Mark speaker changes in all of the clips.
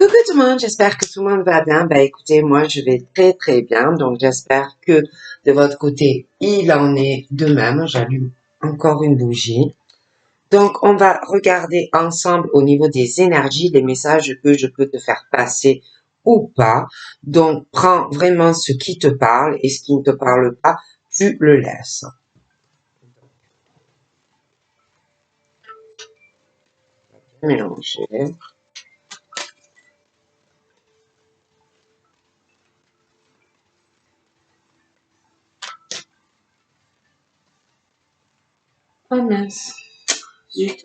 Speaker 1: Coucou tout le monde, j'espère que tout le monde va bien. Écoutez, moi je vais très très bien, donc j'espère que de votre côté il en est de même. J'allume encore une bougie. Donc on va regarder ensemble au niveau des énergies, les messages que je peux te faire passer ou pas. Donc prends vraiment ce qui te parle et ce qui ne te parle pas, tu le laisses. Mélanger. Oh mince, zut,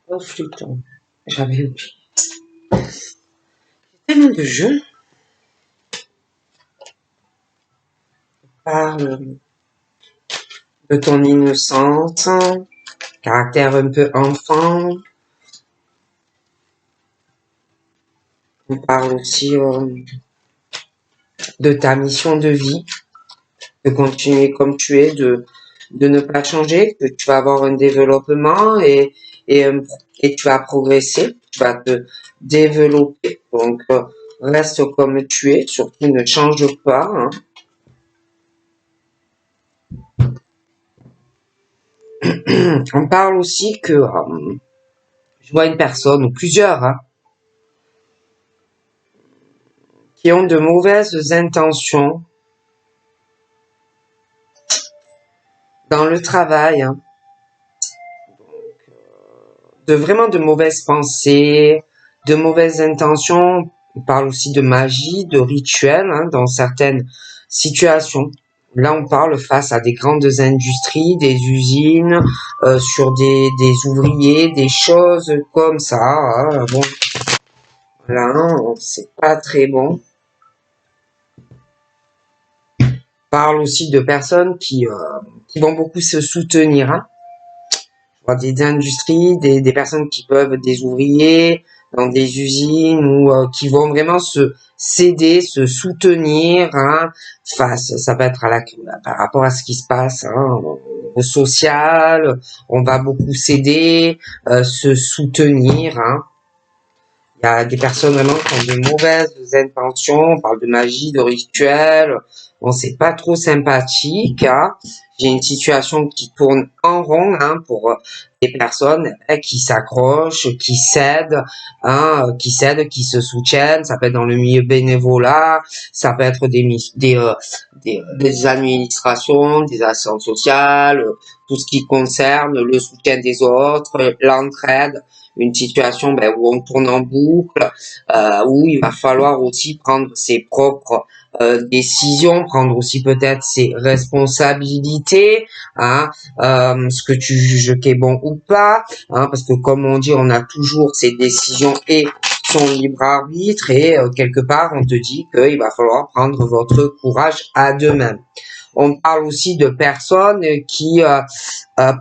Speaker 1: oh flûton, j'avais oublié. Tellement de jeux. Parle de ton innocence, caractère un peu enfant. On parle aussi de ta mission de vie, de continuer comme tu es, de ne pas changer, que tu vas avoir un développement et, et tu vas progresser, tu vas te développer. Donc, reste comme tu es, surtout ne change pas. Hein. On parle aussi que je vois une personne ou plusieurs hein, qui ont de mauvaises intentions dans le travail, hein. De mauvaises pensées, de mauvaises intentions. On parle aussi de magie, de rituels hein, dans certaines situations. Là, on parle face à des grandes industries, des usines, sur des ouvriers, des choses comme ça. Hein. Bon, là, c'est pas très bon. On parle aussi de personnes qui vont beaucoup se soutenir. Hein. Des industries, des personnes qui peuvent, des ouvriers dans des usines ou qui vont vraiment se s'aider, se soutenir hein, face, ça peut être par rapport à ce qui se passe hein, au social, on va beaucoup s'aider, se soutenir. Hein. Il y a des personnes vraiment qui ont de mauvaises intentions, on parle de magie, de rituels, bon c'est pas trop sympathique. Hein. J'ai une situation qui tourne en rond hein, pour des personnes qui s'accrochent, qui cèdent, hein, qui se soutiennent. Ça peut être dans le milieu bénévolat, ça peut être des administrations, des actions sociales, tout ce qui concerne le soutien des autres, l'entraide. Une situation où on tourne en boucle, où il va falloir aussi prendre ses propres décisions, prendre aussi peut-être ses responsabilités, hein, ce que tu juges qui est bon ou pas, hein, parce que comme on dit, on a toujours ses décisions et son libre arbitre et quelque part on te dit qu'il va falloir prendre votre courage à deux mains. On parle aussi de personnes qui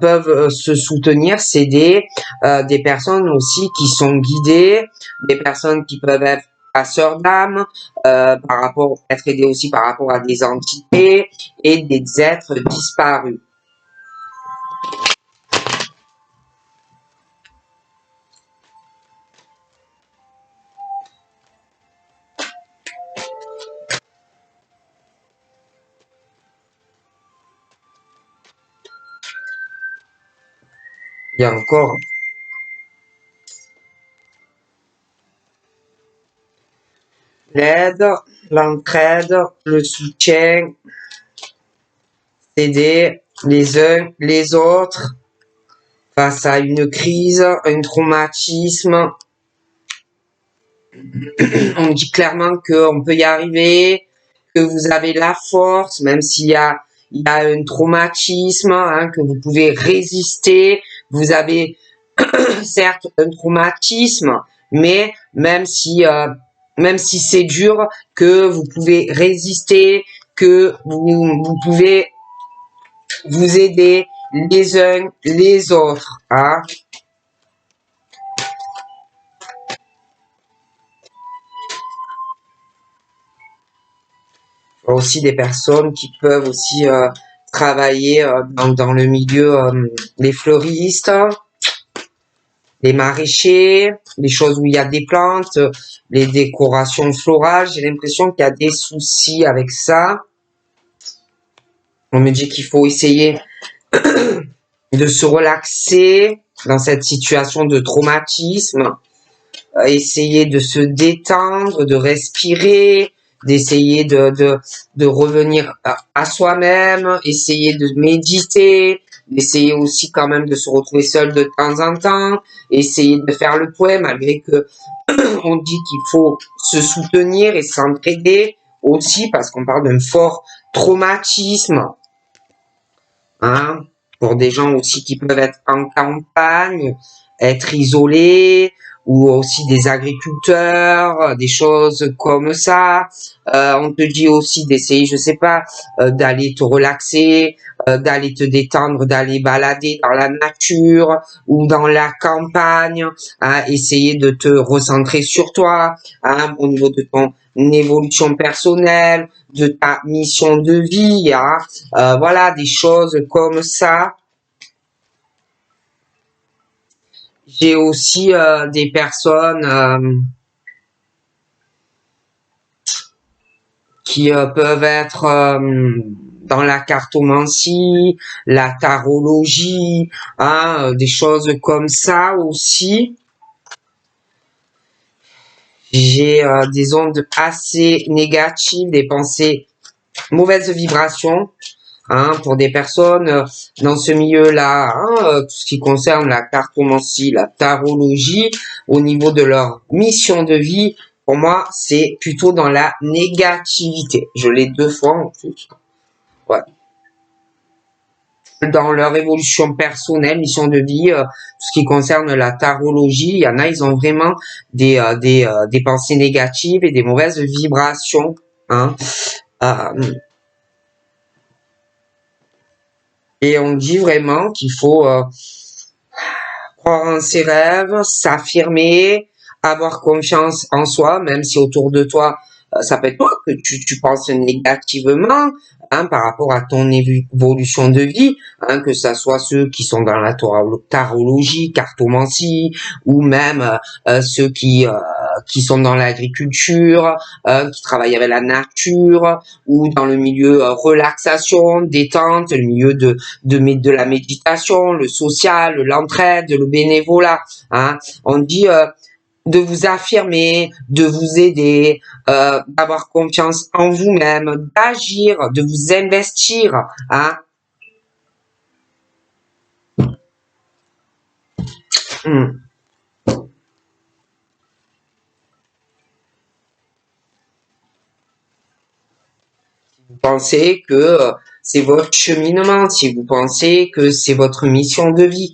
Speaker 1: peuvent se soutenir, s'aider, des personnes aussi qui sont guidées, des personnes qui peuvent être passeurs d'âme, être aidées aussi par rapport à des entités et des êtres disparus. Il y a encore l'aide, l'entraide, le soutien, s'aider les uns les autres face à une crise, un traumatisme. On dit clairement qu'on peut y arriver, que vous avez la force, même s'il y a un traumatisme, hein, que vous pouvez résister. Vous avez certes un traumatisme, mais même si c'est dur, que vous pouvez résister, que vous pouvez vous aider les uns les autres. Hein. Aussi des personnes qui peuvent aussi travailler dans le milieu des fleuristes, les maraîchers, les choses où il y a des plantes, les décorations florales. J'ai l'impression qu'il y a des soucis avec ça. On me dit qu'il faut essayer de se relaxer dans cette situation de traumatisme, essayer de se détendre, de respirer, d'essayer de revenir à soi-même, essayer de méditer, d'essayer aussi quand même de se retrouver seul de temps en temps, essayer de faire le point malgré que on dit qu'il faut se soutenir et s'entraider aussi parce qu'on parle d'un fort traumatisme, hein, pour des gens aussi qui peuvent être en campagne, être isolés, ou aussi des agriculteurs, des choses comme ça. On te dit aussi d'essayer, je sais pas, d'aller te relaxer, d'aller te détendre, d'aller balader dans la nature ou dans la campagne, hein, essayer de te recentrer sur toi, hein, au niveau de ton évolution personnelle, de ta mission de vie, hein, voilà, des choses comme ça. J'ai aussi des personnes qui peuvent être dans la cartomancie, la tarologie, hein, des choses comme ça aussi. J'ai des ondes assez négatives, des pensées, mauvaises vibrations, hein, pour des personnes dans ce milieu-là, hein, tout ce qui concerne la cartomancie, la tarologie, au niveau de leur mission de vie, pour moi, c'est plutôt dans la négativité. Je l'ai 2 fois en plus. Ouais. Dans leur évolution personnelle, mission de vie, tout ce qui concerne la tarologie, il y en a, ils ont vraiment des pensées négatives et des mauvaises vibrations, hein. Et on dit vraiment qu'il faut croire en ses rêves, s'affirmer, avoir confiance en soi, même si autour de toi, ça peut être toi que tu penses négativement, hein, par rapport à ton évolution de vie, hein, que ça soit ceux qui sont dans la tarologie, cartomancie, ou même ceux qui sont dans l'agriculture, qui travaillent avec la nature, ou dans le milieu relaxation, détente, le milieu de la méditation, le social, l'entraide, le bénévolat, hein. On dit de vous affirmer, de vous aider, d'avoir confiance en vous-même, d'agir, de vous investir, hein. Vous pensez que c'est votre cheminement, si vous pensez que c'est votre mission de vie.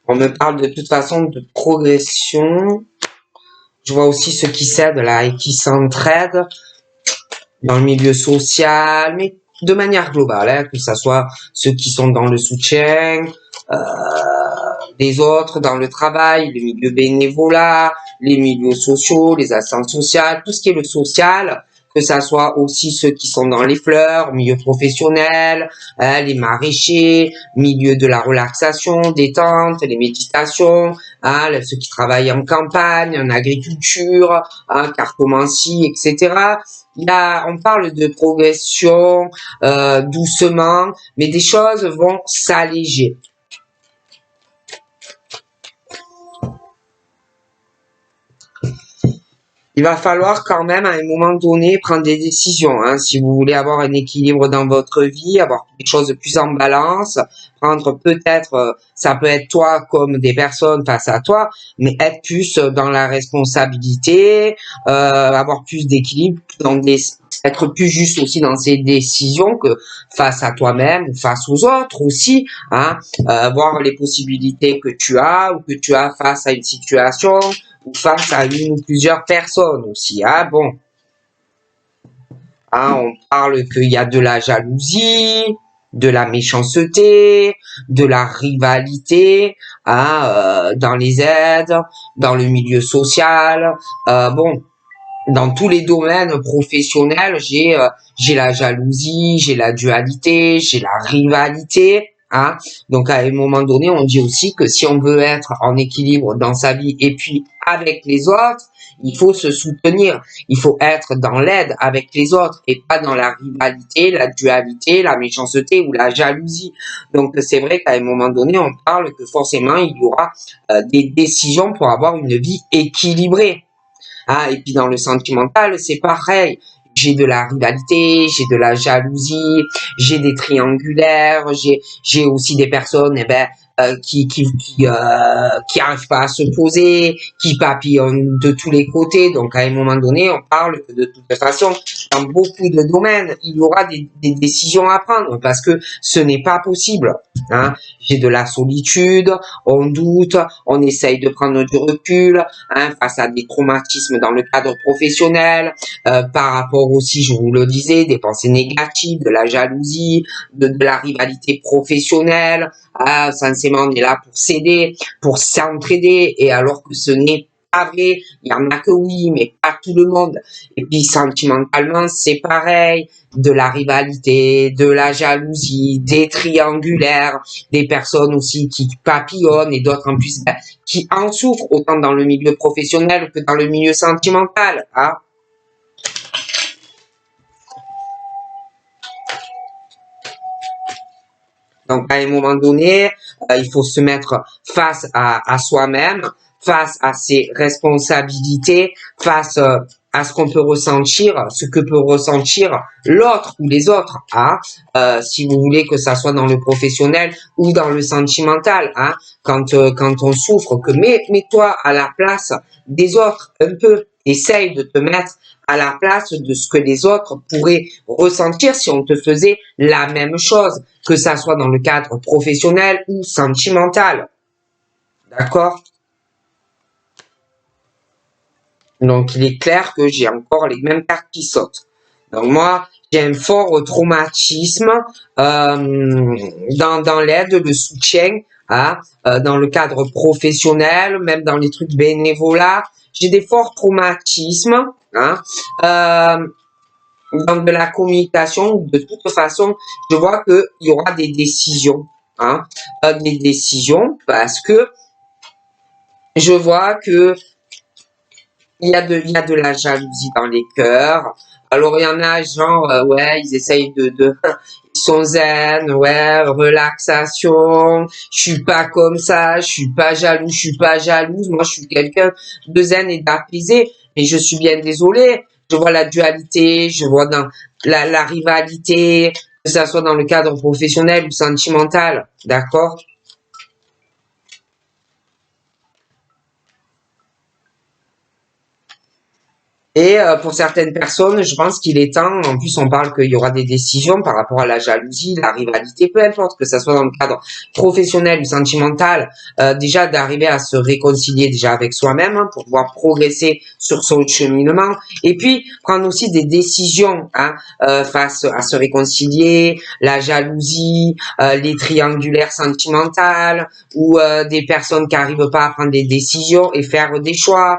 Speaker 1: On me parle de toute façon de progression. Je vois aussi ceux qui s'aident là et qui s'entraident dans le milieu social, mais de manière globale, hein, que ce soit ceux qui sont dans le soutien des autres, dans le travail, le milieu bénévolat, les milieux sociaux, les assistances sociales, tout ce qui est le social, que ça soit aussi ceux qui sont dans les fleurs, milieu professionnel, les maraîchers, milieu de la relaxation, détente, les méditations, ceux qui travaillent en campagne, en agriculture, cartomancie, etc. On parle de progression doucement, mais des choses vont s'alléger. Il va falloir quand même à un moment donné prendre des décisions, hein, si vous voulez avoir un équilibre dans votre vie, avoir des choses plus en balance, prendre peut-être, ça peut être toi comme des personnes face à toi, mais être plus dans la responsabilité, avoir plus d'équilibre, être plus juste aussi dans ses décisions que face à toi-même ou face aux autres aussi, hein, voir les possibilités que tu as ou que tu as face à une situation, ou face à une ou plusieurs personnes aussi, hein, bon. Hein, on parle qu'il y a de la jalousie, de la méchanceté, de la rivalité, hein, dans les aides, dans le milieu social, bon. dans tous les domaines professionnels, j'ai la jalousie, j'ai la dualité, j'ai la rivalité. Hein. Donc à un moment donné, on dit aussi que si on veut être en équilibre dans sa vie et puis avec les autres, il faut se soutenir. Il faut être dans l'aide avec les autres et pas dans la rivalité, la dualité, la méchanceté ou la jalousie. Donc c'est vrai qu'à un moment donné, on parle que forcément il y aura des décisions pour avoir une vie équilibrée. Ah, et puis dans le sentimental, c'est pareil. J'ai de la rivalité, j'ai de la jalousie, j'ai des triangulaires, j'ai aussi des personnes qui arrivent pas à se poser, qui papillonnent de tous les côtés. Donc à un moment donné, on parle que de toute façon, dans beaucoup de domaines, il y aura des décisions à prendre parce que ce n'est pas possible. Hein. J'ai de la solitude, on doute, on essaye de prendre du recul, hein, face à des traumatismes dans le cadre professionnel, par rapport aussi, je vous le disais, des pensées négatives, de la jalousie, de la rivalité professionnelle. Ah, sincèrement, on est là pour s'aider, pour s'entraider, et alors que ce n'est pas vrai, il y en a que oui, mais pas tout le monde. Et puis sentimentalement, c'est pareil, de la rivalité, de la jalousie, des triangulaires, des personnes aussi qui papillonnent et d'autres en plus qui en souffrent autant dans le milieu professionnel que dans le milieu sentimental. Hein. Donc à un moment donné, il faut se mettre face à soi-même, face à ses responsabilités, face à ce qu'on peut ressentir, ce que peut ressentir l'autre ou les autres, hein, si vous voulez que ça soit dans le professionnel ou dans le sentimental, hein, quand on souffre, que mets-toi à la place des autres un peu, essaye de te mettre à la place de ce que les autres pourraient ressentir si on te faisait la même chose, que ça soit dans le cadre professionnel ou sentimental. D'accord? Donc, il est clair que j'ai encore les mêmes cartes qui sautent. Donc, moi, j'ai un fort traumatisme dans l'aide, le soutien, hein, dans le cadre professionnel, même dans les trucs bénévolats. J'ai des forts traumatismes, hein, dans de la communication. De toute façon, je vois qu'il y aura des décisions, hein, des décisions, parce que je vois que il y a de la jalousie dans les cœurs. Alors, il y en a, genre, ouais, ils essayent ils sont zen, ouais, relaxation, je suis pas comme ça, je suis pas jaloux, je suis pas jalouse, moi, je suis quelqu'un de zen et d'apaisé, mais je suis bien désolée, je vois la dualité, je vois dans la rivalité, que ça soit dans le cadre professionnel ou sentimental, d'accord? Et pour certaines personnes, je pense qu'il est temps, en plus on parle qu'il y aura des décisions par rapport à la jalousie, la rivalité, peu importe, que ça soit dans le cadre professionnel ou sentimental, déjà d'arriver à se réconcilier déjà avec soi-même, hein, pour pouvoir progresser sur son cheminement, et puis prendre aussi des décisions, hein, face à se réconcilier, la jalousie, les triangulaires sentimentales, ou des personnes qui n'arrivent pas à prendre des décisions et faire des choix.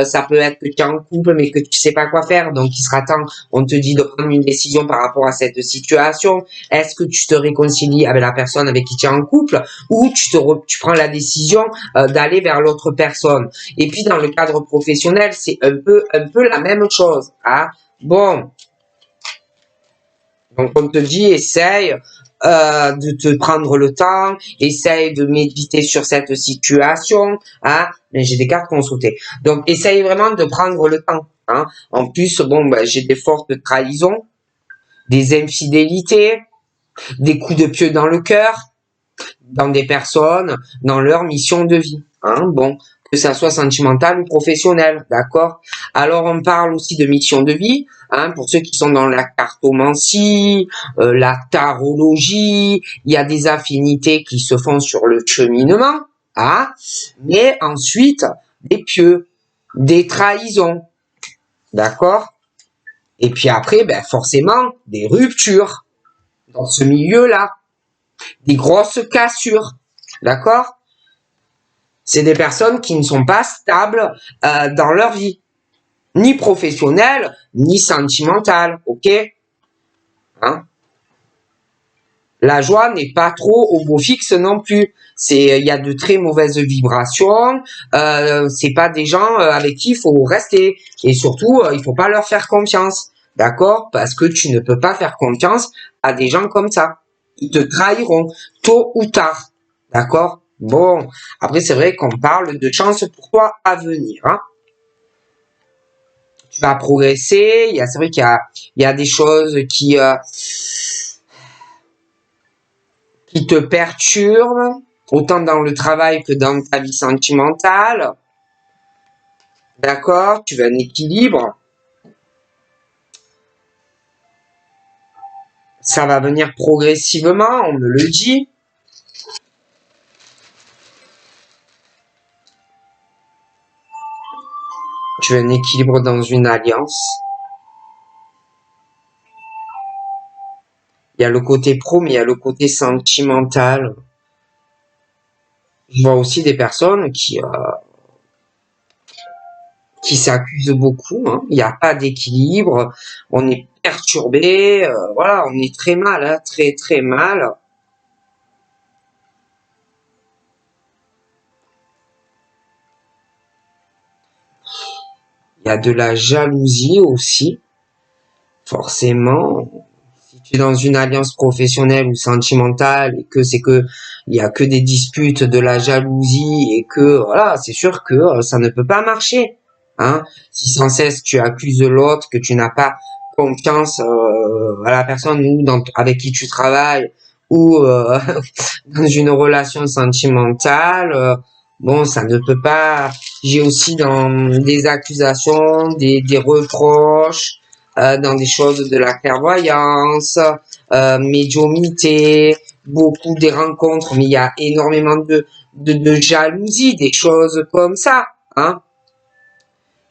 Speaker 1: Ça peut être que tu es en couple mais que tu sais pas quoi faire, donc il sera temps, on te dit de prendre une décision par rapport à cette situation. Est-ce que tu te réconcilies avec la personne avec qui tu es en couple, ou tu prends la décision d'aller vers l'autre personne. Et puis dans le cadre professionnel, c'est un peu la même chose. Hein. Bon, donc on te dit, essaye de te prendre le temps, essaye de méditer sur cette situation, hein, mais j'ai des cartes qu'on sauté. Donc essaye vraiment de prendre le temps, hein. En plus, bon, bah, j'ai des fortes trahisons, des infidélités, des coups de pied dans le cœur, dans des personnes, dans leur mission de vie, hein, bon, que ça soit sentimental ou professionnel, d'accord? Alors on parle aussi de mission de vie, hein, pour ceux qui sont dans la cartomancie, la tarologie, il y a des affinités qui se font sur le cheminement, hein, mais ensuite des pieux, des trahisons, d'accord? Et puis après, ben forcément, des ruptures dans ce milieu-là, des grosses cassures, d'accord? C'est des personnes qui ne sont pas stables dans leur vie. ni professionnelle, ni sentimentale, ok? Hein? La joie n'est pas trop au beau fixe non plus. Il y a de très mauvaises vibrations. C'est pas des gens avec qui il faut rester. Et surtout, il faut pas leur faire confiance, d'accord? Parce que tu ne peux pas faire confiance à des gens comme ça. Ils te trahiront tôt ou tard, d'accord? Bon, après c'est vrai qu'on parle de chance pour toi à venir, hein. Tu vas progresser. C'est vrai il y a des choses qui te perturbent, autant dans le travail que dans ta vie sentimentale. D'accord? Tu veux un équilibre. Ça va venir progressivement, on me le dit. Tu veux un équilibre dans une alliance. Il y a le côté pro, mais il y a le côté sentimental. Je vois aussi des personnes qui s'accusent beaucoup, hein. Il n'y a pas d'équilibre. On est perturbé. Voilà, on est très mal, hein, très très mal. Il y a de la jalousie aussi, forcément. Si tu es dans une alliance professionnelle ou sentimentale et que il y a que des disputes, de la jalousie et que voilà, c'est sûr que ça ne peut pas marcher, hein. Si sans cesse tu accuses l'autre, que tu n'as pas confiance à la personne ou avec qui tu travailles ou dans une relation sentimentale, bon, ça ne peut pas. J'ai aussi dans des accusations, des reproches, dans des choses de la clairvoyance, médiumnité, beaucoup des rencontres, mais il y a énormément de jalousie, des choses comme ça, hein.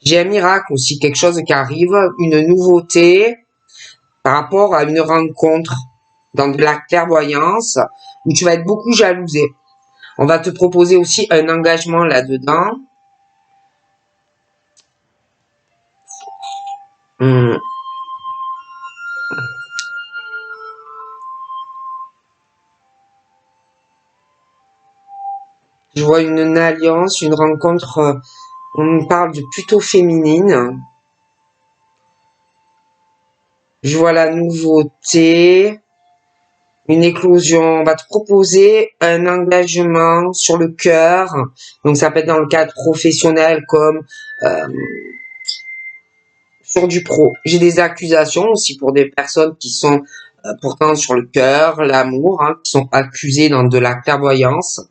Speaker 1: J'ai un miracle aussi, quelque chose qui arrive, une nouveauté par rapport à une rencontre dans de la clairvoyance où tu vas être beaucoup jalousé. On va te proposer aussi un engagement là-dedans. Je vois une alliance, une rencontre, on parle de plutôt féminine. Je vois la nouveauté, une éclosion. On va te proposer un engagement sur le cœur. Donc ça peut être dans le cadre professionnel comme sur du pro. J'ai des accusations aussi pour des personnes qui sont pourtant sur le cœur, l'amour, hein, qui sont accusées dans de la clairvoyance.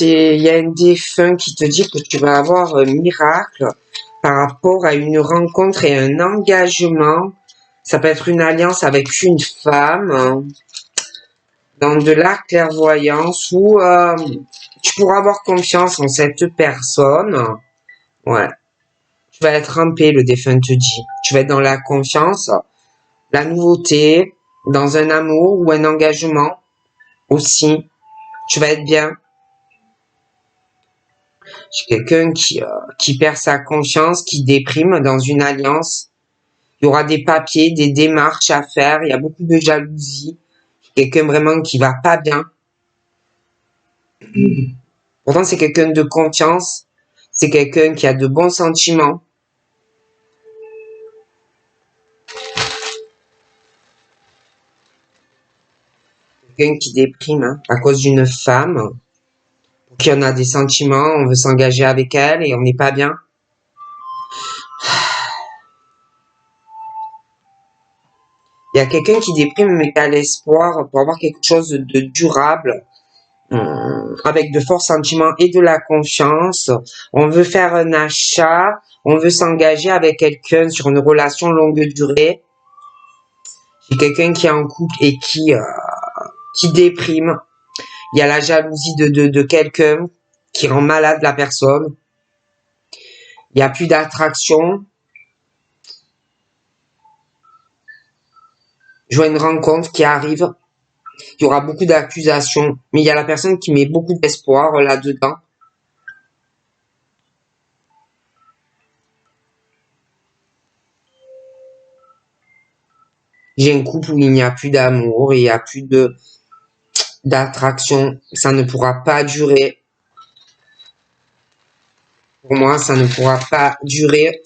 Speaker 1: Il y a un défunt qui te dit que tu vas avoir un miracle par rapport à une rencontre et un engagement. Ça peut être une alliance avec une femme, hein, dans de la clairvoyance où tu pourras avoir confiance en cette personne. Ouais. Tu vas être en paix, le défunt te dit. Tu vas être dans la confiance, la nouveauté, dans un amour ou un engagement aussi. Tu vas être bien. J'ai quelqu'un qui perd sa confiance, qui déprime dans une alliance. Il y aura des papiers, des démarches à faire. Il y a beaucoup de jalousie. Quelqu'un vraiment qui va pas bien. Pourtant, c'est quelqu'un de confiance. C'est quelqu'un qui a de bons sentiments. Quelqu'un qui déprime, hein, à cause d'une femme qui en a des sentiments. On veut s'engager avec elle et on n'est pas bien. Il y a quelqu'un qui déprime mais qui a l'espoir pour avoir quelque chose de durable, avec de forts sentiments et de la confiance. On veut faire un achat, on veut s'engager avec quelqu'un sur une relation longue durée. J'ai quelqu'un qui est en couple et qui déprime. Il y a la jalousie de quelqu'un qui rend malade la personne. Il n'y a plus d'attraction. Je vois une rencontre qui arrive. Il y aura beaucoup d'accusations, mais il y a la personne qui met beaucoup d'espoir là-dedans. J'ai un couple où il n'y a plus d'amour, il n'y a plus d'attraction. Ça ne pourra pas durer. Pour moi, ça ne pourra pas durer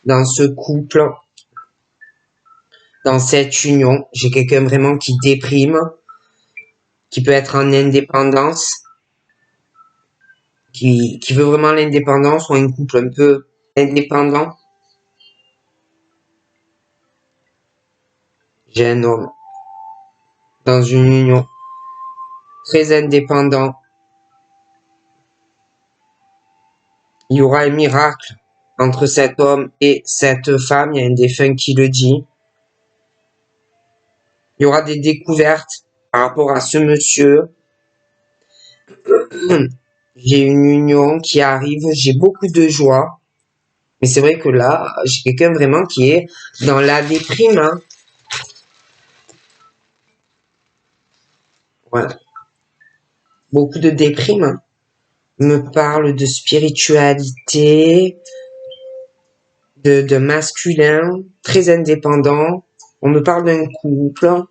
Speaker 1: dans ce couple, dans cette union. J'ai quelqu'un vraiment qui déprime, qui peut être en indépendance, qui veut vraiment l'indépendance, ou un couple un peu indépendant. J'ai un homme dans une union très indépendant. Il y aura un miracle entre cet homme et cette femme. Il y a un défunt qui le dit. Il y aura des découvertes par rapport à ce monsieur. J'ai une union qui arrive. J'ai beaucoup de joie. Mais c'est vrai que là, j'ai quelqu'un vraiment qui est dans la déprime. Hein. Voilà. Beaucoup de déprime. Hein. On me parle de spiritualité, de masculin, très indépendant. On me parle d'un couple.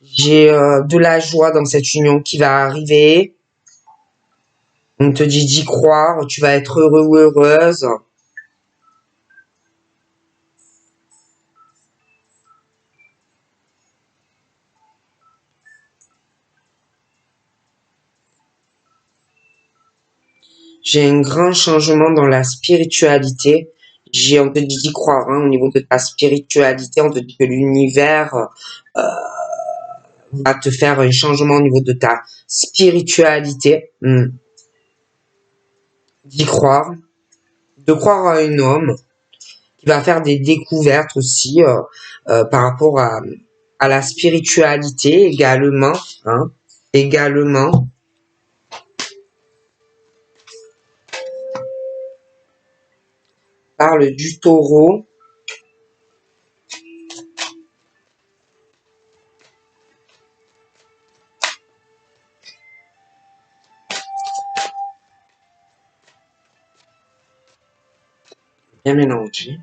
Speaker 1: J'ai de la joie dans cette union qui va arriver. On te dit d'y croire, tu vas être heureux ou heureuse. J'ai un grand changement dans la spiritualité. On te dit d'y croire, hein, au niveau de ta spiritualité. On te dit que l'univers va te faire un changement au niveau de ta spiritualité. D'y croire. De croire à un homme qui va faire des découvertes aussi par rapport à la spiritualité également. Hein, également. Parle du taureau. Bien mélangé.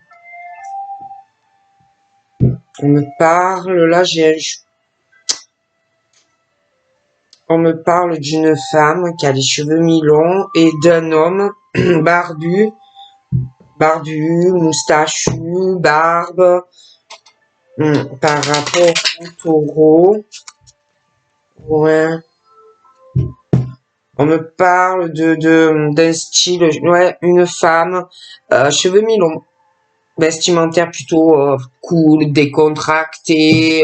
Speaker 1: On me parle, là on me parle d'une femme qui a les cheveux mi-longs et d'un homme barbu, moustachu, barbe, par rapport au taureau. Ouais. On me parle d'un style, ouais, une femme, cheveux mi-longs. Vestimentaire plutôt cool, décontracté,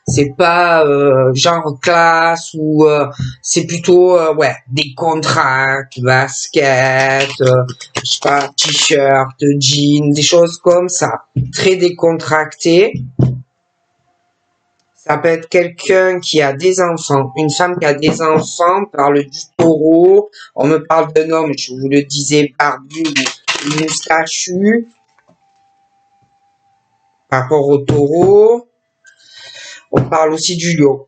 Speaker 1: c'est pas genre classe ou c'est plutôt ouais, décontracté, basket, je sais pas, t-shirt, jean, des choses comme ça, très décontracté. Ça peut être quelqu'un qui a des enfants, une femme qui a des enfants, parle du taureau, on me parle d'un homme, je vous le disais, barbu ou moustachu. Par rapport au taureau, on parle aussi du lion.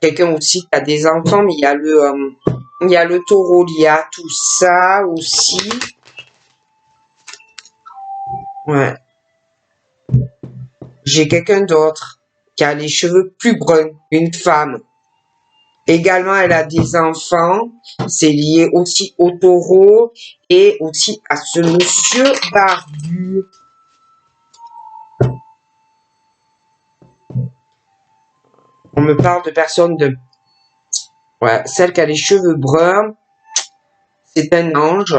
Speaker 1: Quelqu'un aussi qui a des enfants, mais il y a le taureau, il y a tout ça aussi. Ouais. J'ai quelqu'un d'autre qui a les cheveux plus bruns, une femme. Également, elle a des enfants. C'est lié aussi au taureau et aussi à ce monsieur barbu. On me parle de personnes de... Ouais, celle qui a les cheveux bruns, c'est un ange.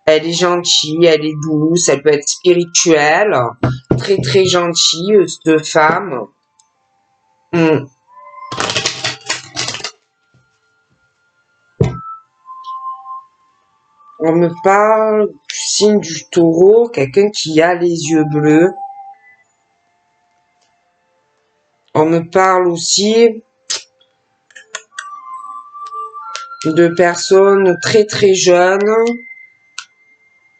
Speaker 1: Elle est gentille, elle est douce, elle peut être spirituelle. Très très gentille, cette femme. On me parle du signe du taureau, quelqu'un qui a les yeux bleus. On me parle aussi de personnes très très jeunes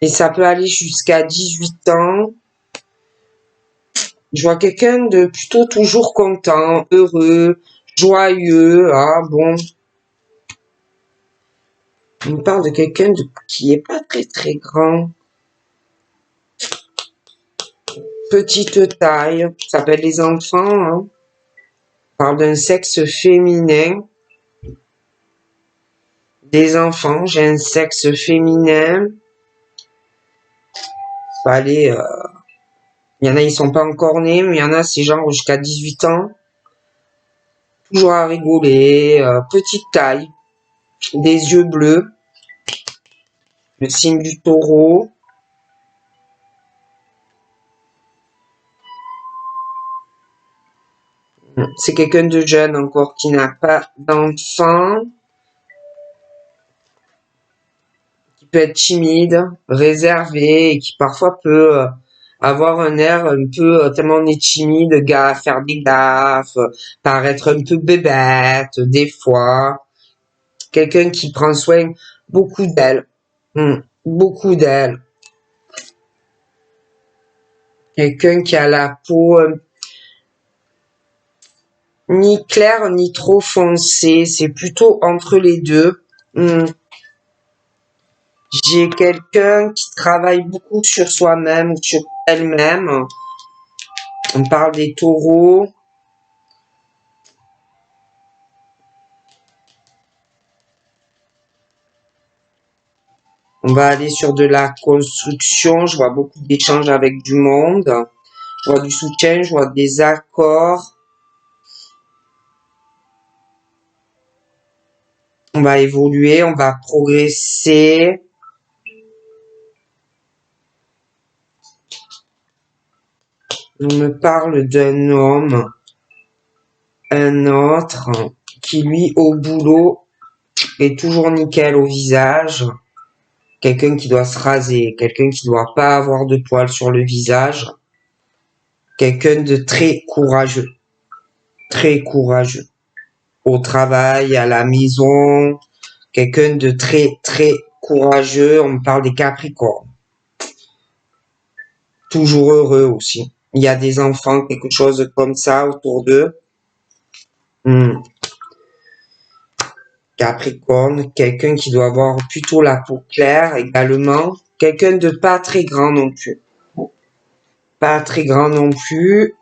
Speaker 1: Et ça peut aller jusqu'à 18 ans. Je vois quelqu'un de plutôt toujours content, heureux, joyeux. Ah bon. On parle de quelqu'un qui est pas très très grand. Petite taille. Ça s'appelle les enfants. Hein. On parle d'un sexe féminin. Des enfants, j'ai un sexe féminin. Ça va aller... Il y en a, ils sont pas encore nés, mais il y en a, c'est genre jusqu'à 18 ans. Toujours à rigoler, petite taille, des yeux bleus, le signe du taureau. C'est quelqu'un de jeune encore qui n'a pas d'enfant, qui peut être timide, réservé et qui parfois peut avoir un air un peu, tellement on est timide, faire des gaffes, paraître un peu bébête des fois. Quelqu'un qui prend soin beaucoup d'elle. Beaucoup d'elle. Quelqu'un qui a la peau ni claire ni trop foncée. C'est plutôt entre les deux. J'ai quelqu'un qui travaille beaucoup sur soi-même ou sur elle-même. On parle des taureaux. On va aller sur de la construction. Je vois beaucoup d'échanges avec du monde. Je vois du soutien, je vois des accords. On va évoluer, on va progresser. On me parle d'un homme, un autre, qui lui, au boulot, est toujours nickel au visage. Quelqu'un qui doit se raser, quelqu'un qui doit pas avoir de poils sur le visage. Quelqu'un de très courageux. Très courageux. Au travail, à la maison. Quelqu'un de très, très courageux. On me parle des Capricornes. Toujours heureux aussi. Il y a des enfants, quelque chose comme ça autour d'eux. Capricorne, quelqu'un qui doit avoir plutôt la peau claire également. Quelqu'un de pas très grand non plus. Pas très grand non plus.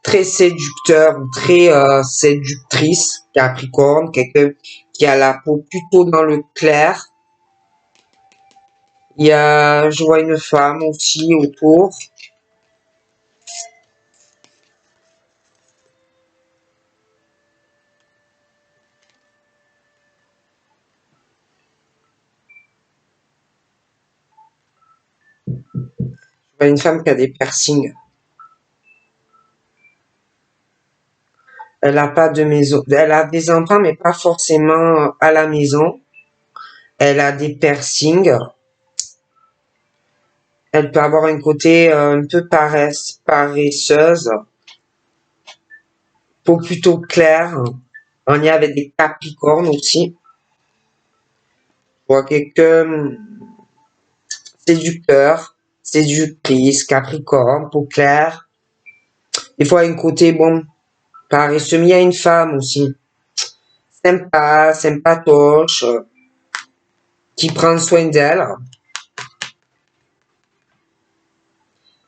Speaker 1: Très séducteur ou très séductrice, Capricorne. Quelqu'un qui a la peau plutôt dans le clair. Je vois une femme aussi autour. Je vois une femme qui a des piercings. Elle a pas de maison. Elle a des enfants, mais pas forcément à la maison. Elle a des piercings. Elle peut avoir un côté un peu paresseuse. Peau plutôt claire. On y avait des Capricornes aussi. Je vois quelqu'un séducteur, séductrice, Capricorne, peau claire. Des fois, un côté, bon, paresseux, mais il y a une femme aussi. Sympa, sympatoche, qui prend soin d'elle.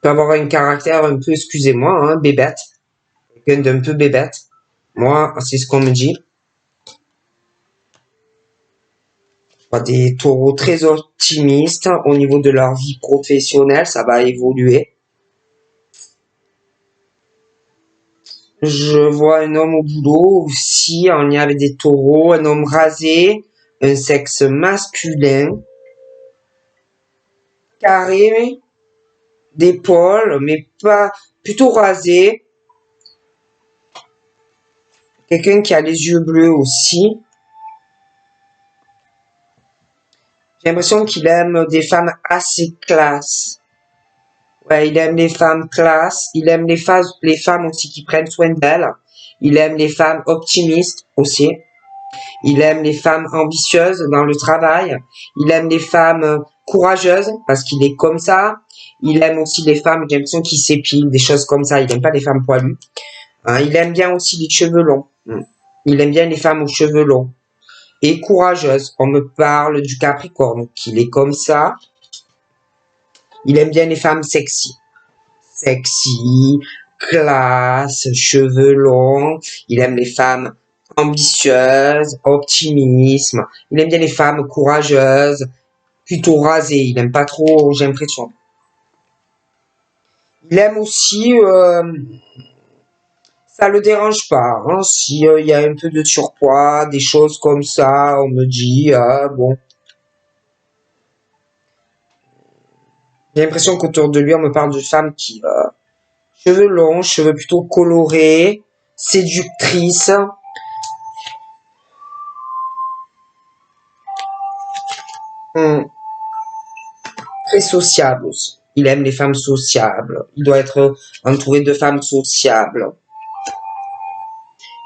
Speaker 1: Peut avoir un caractère un peu, excusez-moi, hein, bébête. Quelqu'un d'un peu bébête. Moi, c'est ce qu'on me dit. Des taureaux très optimistes au niveau de leur vie professionnelle, ça va évoluer. Je vois un homme au boulot aussi, on y avait des taureaux, un homme rasé, un sexe masculin, carré, d'épaule, mais pas plutôt rasé. Quelqu'un qui a les yeux bleus aussi. J'ai l'impression qu'il aime des femmes assez classes. Ouais, il aime les femmes classes. Il aime les femmes aussi qui prennent soin d'elles. Il aime les femmes optimistes aussi. Il aime les femmes ambitieuses dans le travail. Il aime les femmes courageuse, parce qu'il est comme ça. Il aime aussi les femmes, j'ai l'impression qu'il s'épile, des choses comme ça. Il aime pas les femmes poilues. Hein, il aime bien aussi les cheveux longs. Il aime bien les femmes aux cheveux longs. Et courageuse. On me parle du Capricorne, qu'il est comme ça. Il aime bien les femmes sexy. Sexy, classe, cheveux longs. Il aime les femmes ambitieuses, optimisme. Il aime bien les femmes courageuses, plutôt rasées. Il aime pas trop, j'ai l'impression. Il aime aussi, ça le dérange pas, hein, si il y a un peu de surpoids, des choses comme ça, on me dit, ah bon. J'ai l'impression qu'autour de lui, on me parle de femmes qui, cheveux longs, cheveux plutôt colorés, séductrices. Hum, très sociable aussi. Il aime les femmes sociables. Il doit être entouré de femmes sociables.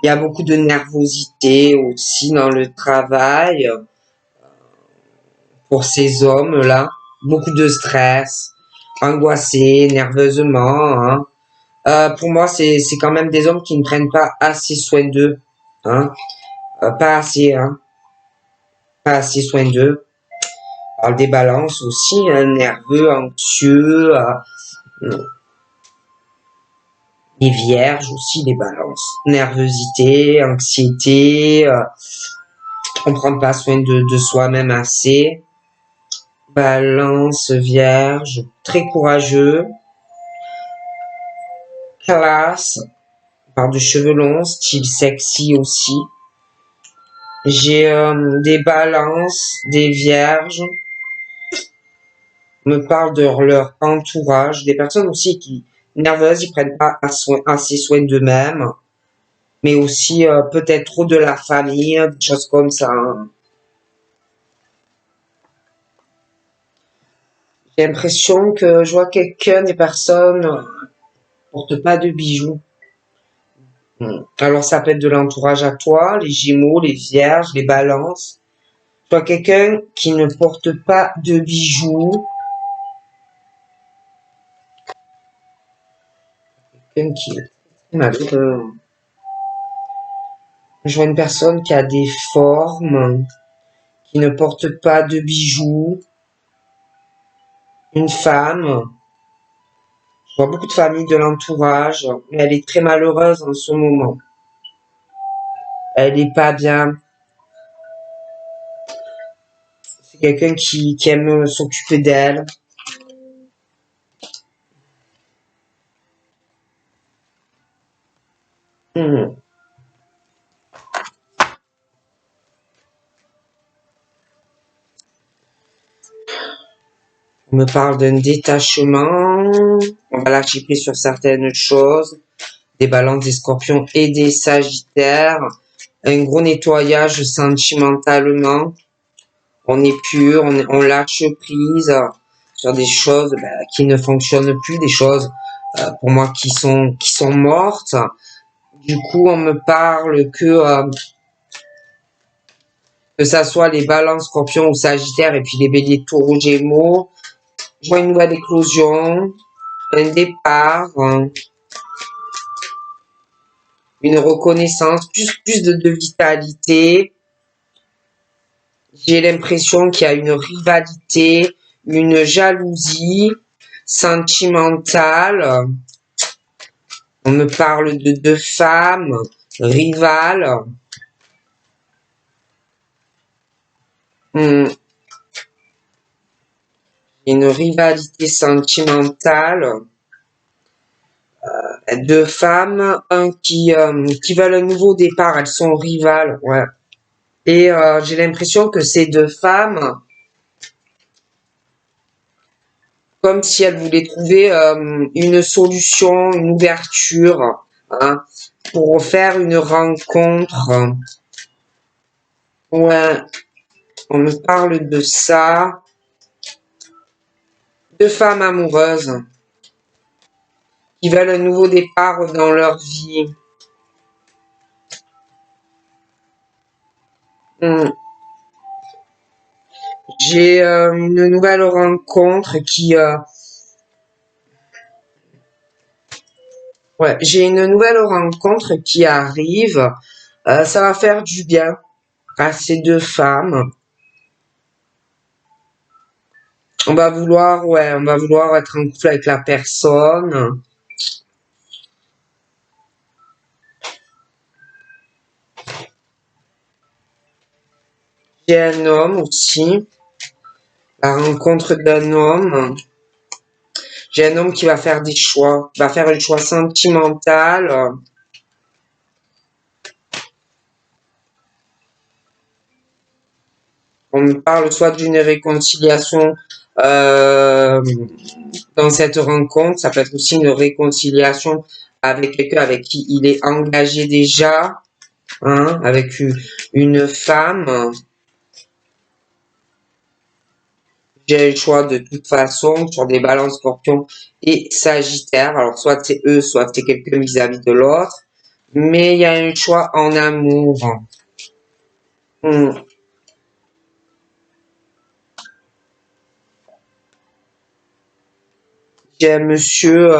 Speaker 1: Il y a beaucoup de nervosité aussi dans le travail pour ces hommes-là. Beaucoup de stress, angoissés, nerveusement. Hein. Pour moi, c'est quand même des hommes qui ne prennent pas assez soin d'eux. Hein. Pas assez, hein. Pas assez soin d'eux. On parle des balances aussi, hein, nerveux, anxieux. Les vierges aussi, les balances. Nervosité, anxiété, on prend pas soin de soi-même assez. Balance, vierge, très courageux. Classe, on parle de cheveux longs, style sexy aussi. J'ai des balances, des vierges. On me parle de leur entourage. Des personnes aussi qui, nerveuses, ils prennent pas assez soin d'eux-mêmes. Mais aussi peut-être trop de la famille, des choses comme ça. Hein. J'ai l'impression que je vois quelqu'un, des personnes portent pas de bijoux. Alors ça peut être de l'entourage à toi, les Gémeaux, les Vierges, les Balances. Je vois quelqu'un qui ne porte pas de bijoux, quelqu'un qui est malheureux. Je vois une personne qui a des formes, qui ne porte pas de bijoux, une femme. Je vois beaucoup de familles de l'entourage, mais elle est très malheureuse en ce moment. Elle est pas bien. C'est quelqu'un qui aime s'occuper d'elle. Hmm. On me parle d'un détachement. On va lâcher prise sur certaines choses. Des balances, des scorpions et des sagittaires. Un gros nettoyage sentimentalement. On est pur, on lâche prise sur des choses qui ne fonctionnent plus, des choses pour moi qui sont mortes. Du coup, on me parle que ça soit les balances, scorpions ou sagittaires et puis les béliers, taureaux, gémeaux. Je vois une nouvelle éclosion, un départ, une reconnaissance, plus de vitalité. J'ai l'impression qu'il y a une rivalité, une jalousie sentimentale. On me parle de deux femmes rivales. Une rivalité sentimentale. Deux femmes, qui veulent un nouveau départ. Elles sont rivales, ouais. Et j'ai l'impression que ces deux femmes, comme si elles voulaient trouver une solution, une ouverture, hein, pour faire une rencontre. Ouais, on me parle de ça. Deux femmes amoureuses qui veulent un nouveau départ dans leur vie. J'ai une nouvelle rencontre qui... ouais, j'ai une nouvelle rencontre qui arrive. Ça va faire du bien à ces deux femmes. On va vouloir être en couple avec la personne. J'ai un homme aussi. La rencontre d'un homme. J'ai un homme qui va faire des choix. Va faire un choix sentimental. On me parle soit d'une réconciliation dans cette rencontre. Ça peut être aussi une réconciliation avec quelqu'un avec qui il est engagé déjà. Hein, avec une femme. J'ai le choix de toute façon sur des balances scorpions et sagittaire. Alors, soit c'est eux, soit c'est quelqu'un vis-à-vis de l'autre. Mais il y a un choix en amour. J'ai un monsieur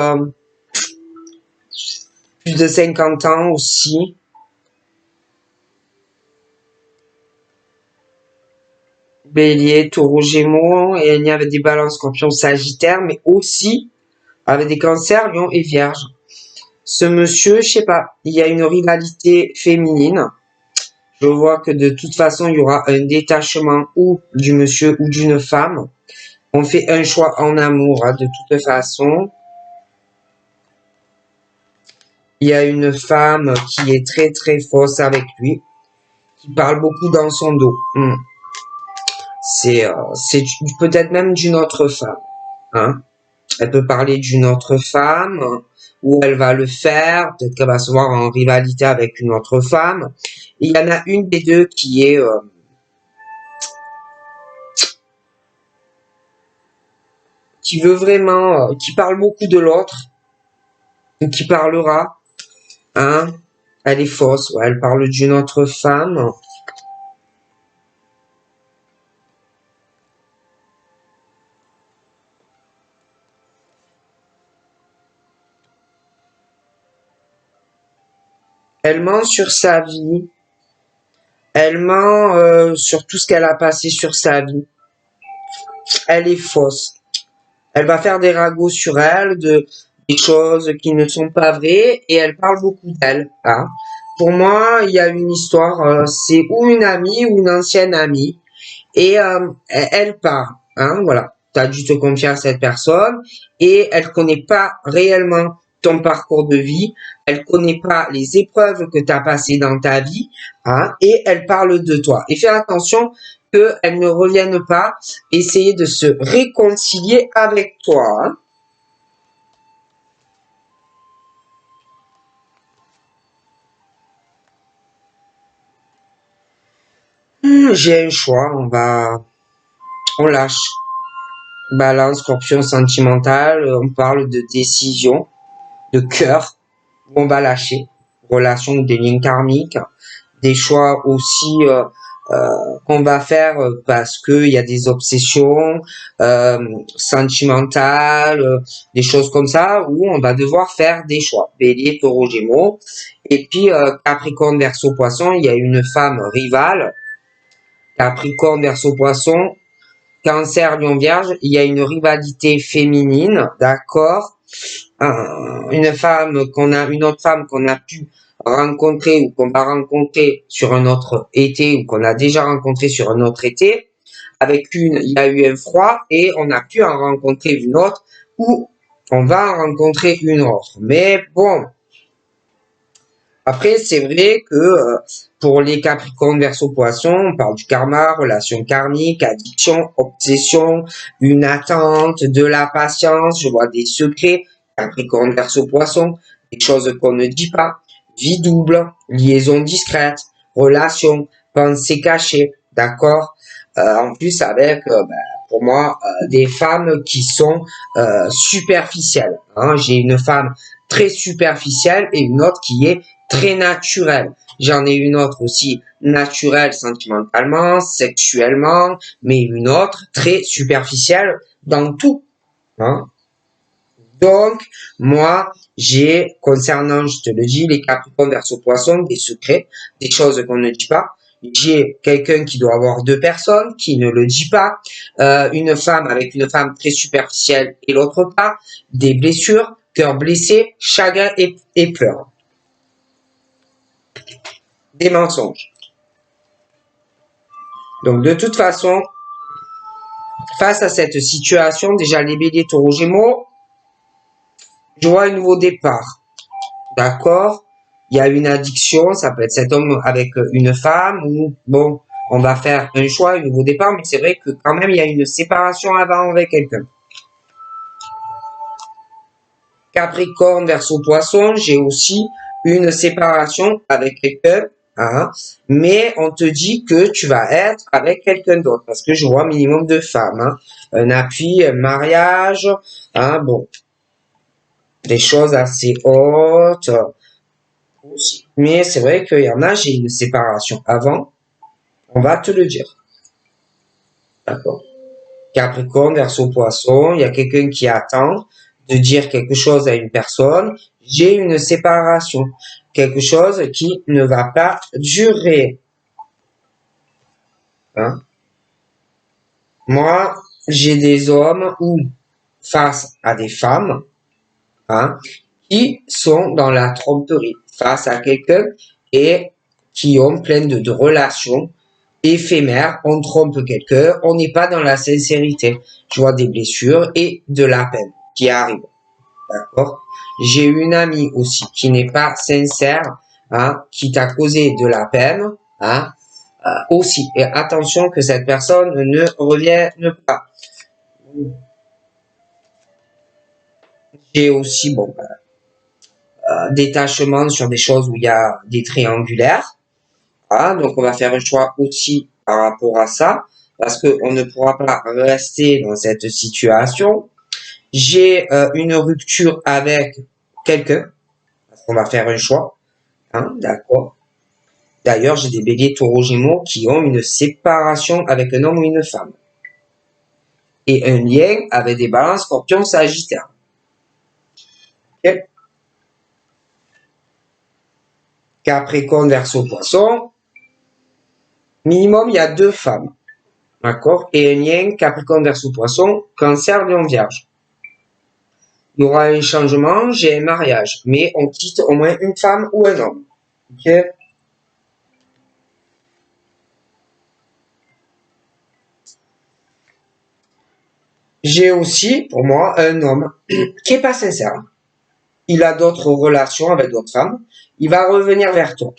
Speaker 1: plus de 50 ans aussi. Bélier, taureau, gémeaux. Et il y avait des balances scorpions sagittaire, mais aussi avec des cancers, lion et vierge. Ce monsieur, je sais pas, il y a une rivalité féminine. Je vois que de toute façon, il y aura un détachement ou du monsieur ou d'une femme. On fait un choix en amour, hein, de toute façon. Il y a une femme qui est très très fausse avec lui, qui parle beaucoup dans son dos. C'est peut-être même d'une autre femme. Hein. Elle peut parler d'une autre femme, ou elle va le faire, peut-être qu'elle va se voir en rivalité avec une autre femme. Et il y en a une des deux qui est... qui veut vraiment... qui parle beaucoup de l'autre, ou qui parlera. Hein. Elle est fausse, ouais, elle parle d'une autre femme. Elle ment sur sa vie. Elle ment sur tout ce qu'elle a passé sur sa vie. Elle est fausse. Elle va faire des ragots sur elle, des choses qui ne sont pas vraies, et elle parle beaucoup d'elle. Hein. Pour moi, il y a une histoire, c'est ou une amie ou une ancienne amie, et elle part. Hein, voilà. Tu as dû te confier à cette personne, et elle connaît pas réellement ton parcours de vie, elle connaît pas les épreuves que tu as passées dans ta vie, hein, et elle parle de toi. Et fais attention qu'elle ne revienne pas essayer de se réconcilier avec toi. Hein. J'ai un choix, on lâche. Balance, scorpion sentimental, on parle de décision, de cœur, où on va lâcher. Relation des liens karmiques, des choix aussi qu'on va faire parce que il y a des obsessions sentimentales, des choses comme ça, où on va devoir faire des choix. Bélier, taureau, gémeaux. Et puis Capricorne, Verseau, Poisson, il y a une femme rivale. Capricorne, Verseau, Poisson, Cancer, Lion, Vierge, il y a une rivalité féminine, d'accord. Une autre femme qu'on a pu rencontrer ou qu'on va rencontrer sur un autre été ou qu'on a déjà rencontré sur un autre été. Avec une, il y a eu un froid et on a pu en rencontrer une autre ou on va en rencontrer une autre. Mais bon, après, c'est vrai que pour les Capricornes, Verseau, Poisson, on parle du karma, relation karmique, addiction, obsession, une attente, de la patience, je vois des secrets, Capricorne, Verseau, Poisson, des choses qu'on ne dit pas, vie double, liaison discrète, relation, pensée cachée, d'accord. En plus avec, pour moi, des femmes qui sont superficielles. Hein. J'ai une femme très superficielle et une autre qui est très naturelle. J'en ai une autre aussi naturelle sentimentalement, sexuellement, mais une autre très superficielle dans tout. Hein. Donc, moi, j'ai, concernant, je te le dis, les Capricornes Verseau Poisson, des secrets, des choses qu'on ne dit pas. J'ai quelqu'un qui doit avoir deux personnes, qui ne le dit pas. Une femme avec une femme très superficielle et l'autre pas. Des blessures, cœur blessé, chagrin et pleurs. Des mensonges. Donc, de toute façon, face à cette situation, déjà les béliers, taureaux, gémeaux, je vois un nouveau départ. D'accord? Il y a une addiction, ça peut être cet homme avec une femme ou bon, on va faire un choix, un nouveau départ, mais c'est vrai que quand même il y a une séparation avant avec quelqu'un. Capricorne, Verseau, Poisson, j'ai aussi une séparation avec quelqu'un, hein, mais on te dit que tu vas être avec quelqu'un d'autre parce que je vois minimum de femmes, hein, un appui, un mariage, hein, bon, des choses assez hautes. Aussi. Mais c'est vrai qu'il y en a, j'ai une séparation avant, on va te le dire. D'accord. Capricorne, Verseau, Poisson, il y a quelqu'un qui attend de dire quelque chose à une personne. J'ai une séparation. Quelque chose qui ne va pas durer. Hein? Moi, j'ai des hommes ou face à des femmes, hein, qui sont dans la tromperie face à quelqu'un et qui ont plein de relations éphémères. On trompe quelqu'un, on n'est pas dans la sincérité. Je vois des blessures et de la peine qui arrivent. D'accord? J'ai une amie aussi qui n'est pas sincère, hein, qui t'a causé de la peine, hein, aussi. Et attention que cette personne ne revienne pas. J'ai aussi, bon, détachement sur des choses où il y a des triangulaires. Ah, donc on va faire un choix aussi par rapport à ça, parce qu'on ne pourra pas rester dans cette situation. J'ai une rupture avec quelqu'un, parce qu'on va faire un choix. Hein, d'accord. D'ailleurs, j'ai des béliers taureaux gémeaux qui ont une séparation avec un homme ou une femme. Et un lien avec des balances scorpion sagittaire. Okay. Capricorne, Verseau, Poisson. Minimum, il y a deux femmes. D'accord? Et un lien Capricorne, Verseau, Poisson, Cancer, Lion, Vierge. Il y aura un changement, j'ai un mariage, mais on quitte au moins une femme ou un homme. Ok? J'ai aussi, pour moi, un homme qui est pas sincère. Il a d'autres relations avec d'autres femmes. Il va revenir vers toi.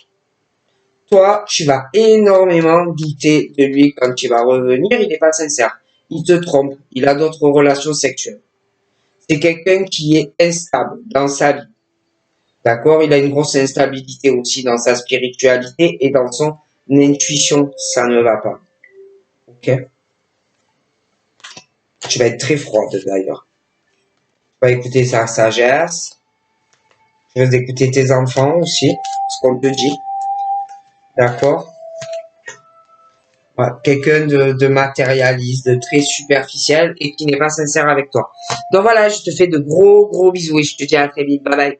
Speaker 1: Toi, tu vas énormément douter de lui quand tu vas revenir. Il n'est pas sincère. Il te trompe. Il a d'autres relations sexuelles. C'est quelqu'un qui est instable dans sa vie. D'accord? Il a une grosse instabilité aussi dans sa spiritualité et dans son intuition. Ça ne va pas. Ok? Tu vas être très froide d'ailleurs. Tu vas écouter sa sagesse. Tu vas écouter tes enfants aussi, ce qu'on te dit. D'accord? Ouais, quelqu'un de matérialiste, de très superficiel et qui n'est pas sincère avec toi. Donc voilà, je te fais de gros bisous et je te dis à très vite. Bye bye.